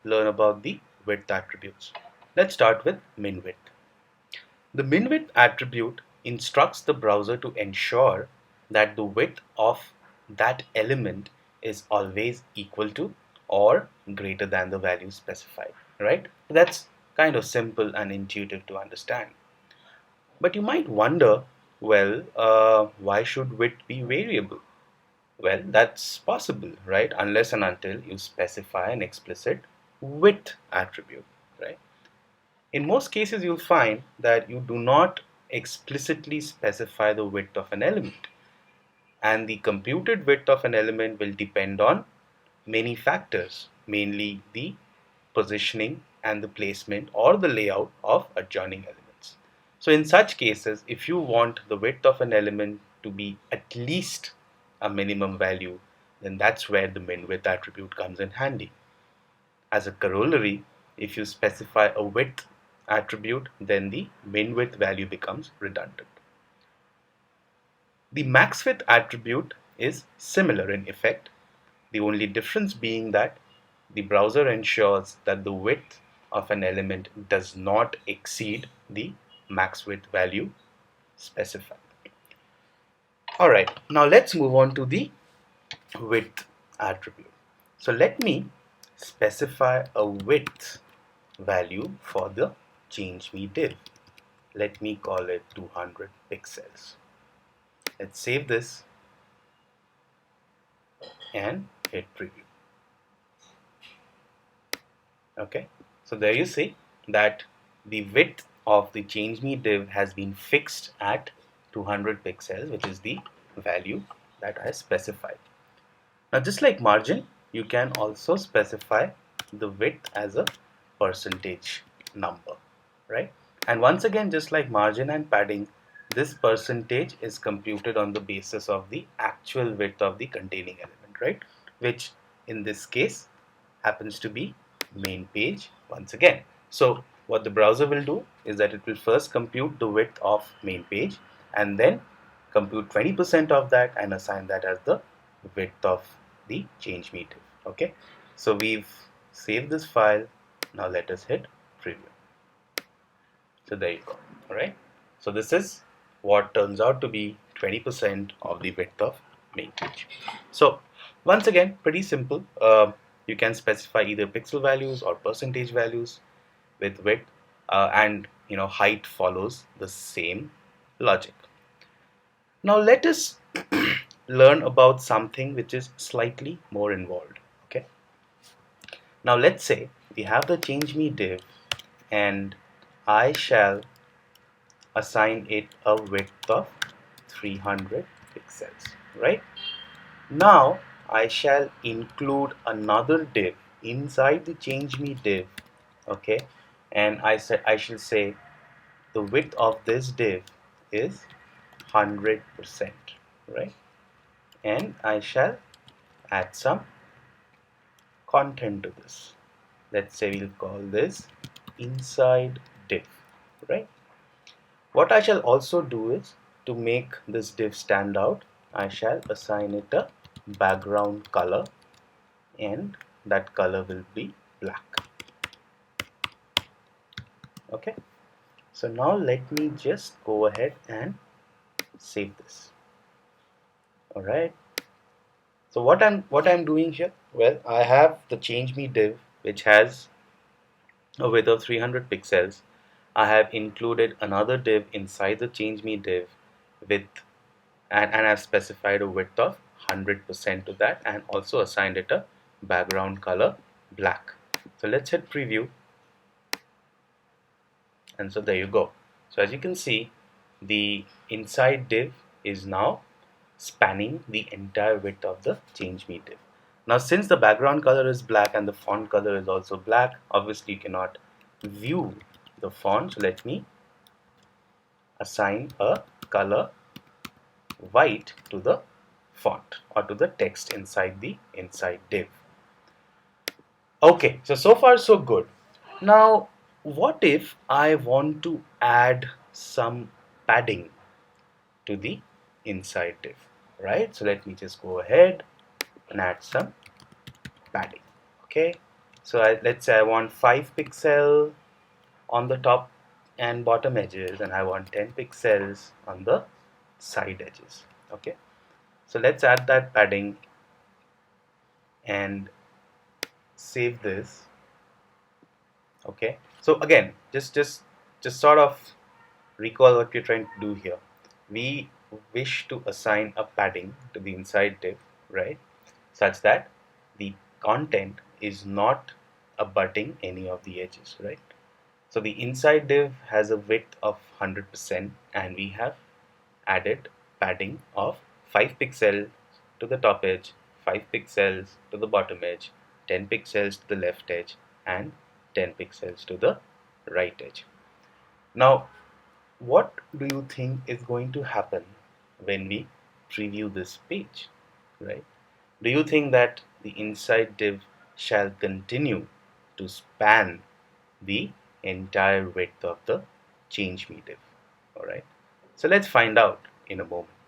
learn about the width attributes. Let's start with min width. The min width attribute instructs the browser to ensure that the width of that element is always equal to or greater than the value specified, right? That's kind of simple and intuitive to understand. But you might wonder, well, why should width be variable? Well, that's possible, right? Unless and until you specify an explicit width attribute, right? In most cases, you'll find that you do not explicitly specify the width of an element, and the computed width of an element will depend on many factors, mainly the positioning and the placement or the layout of adjoining elements. So in such cases, if you want the width of an element to be at least a minimum value, then that's where the min width attribute comes in handy. As a corollary, if you specify a width attribute, then the min width value becomes redundant. The max width attribute is similar in effect, the only difference being that the browser ensures that the width of an element does not exceed the max width value specified. Alright, now let's move on to the width attribute. So let me specify a width value for the change me div. Let me call it 200 pixels. Let's save this and hit preview. Okay, so there you see that the width of the change me div has been fixed at 200 pixels, which is the value that I specified. Now just like margin, you can also specify the width as a percentage number, right? And once again, just like margin and padding, this percentage is computed on the basis of the actual width of the containing element, right? Which in this case happens to be main page once again. So what the browser will do is that it will first compute the width of main page and then compute 20% of that and assign that as the width of the change me div. Okay, so we've saved this file. Now let us hit preview. So there you go. All right, so this is what turns out to be 20% of the width of main page. So once again, pretty simple. You can specify either pixel values or percentage values with width, and height follows the same logic. Now let us learn about something which is slightly more involved. Okay, now let's say we have the change me div and I shall assign it a width of 300 pixels, right? Now I shall include another div inside the change me div, okay, and I shall say the width of this div is 100%, right? And I shall add some content to this. Let's say we'll call this inside div, right? What I shall also do is, to make this div stand out, I shall assign it a background color, and that color will be black. Okay, so now let me just go ahead and save this. All right, so what I'm doing here, well, I have the change me div which has a width of 300 pixels. I have included another div inside the change me div with and I've specified a width of 100% to that and also assigned it a background color black. So let's hit preview, and so there you go. So as you can see, the inside div is now spanning the entire width of the change me div. Now since the background color is black and the font color is also black, obviously you cannot view the font. So let me assign a color white to the font or to the text inside the inside div. Okay, so far so good. Now what if I want to add some padding to the inside div, right? So let me just go ahead and add some padding. Okay, So let's say I want 5 pixel on the top and bottom edges, and I want 10 pixels on the side edges. Okay, so let's add that padding and save this. Okay, so again, just sort of recall what we're trying to do here. We wish to assign a padding to the inside div, right, such that the content is not abutting any of the edges, right? So the inside div has a width of 100%, and we have added padding of 5 pixels to the top edge, 5 pixels to the bottom edge, 10 pixels to the left edge, and 10 pixels to the right edge. Now, what do you think is going to happen when we preview this page, right? Do you think that the inside div shall continue to span the entire width of the change me div? All right. So let's find out in a moment.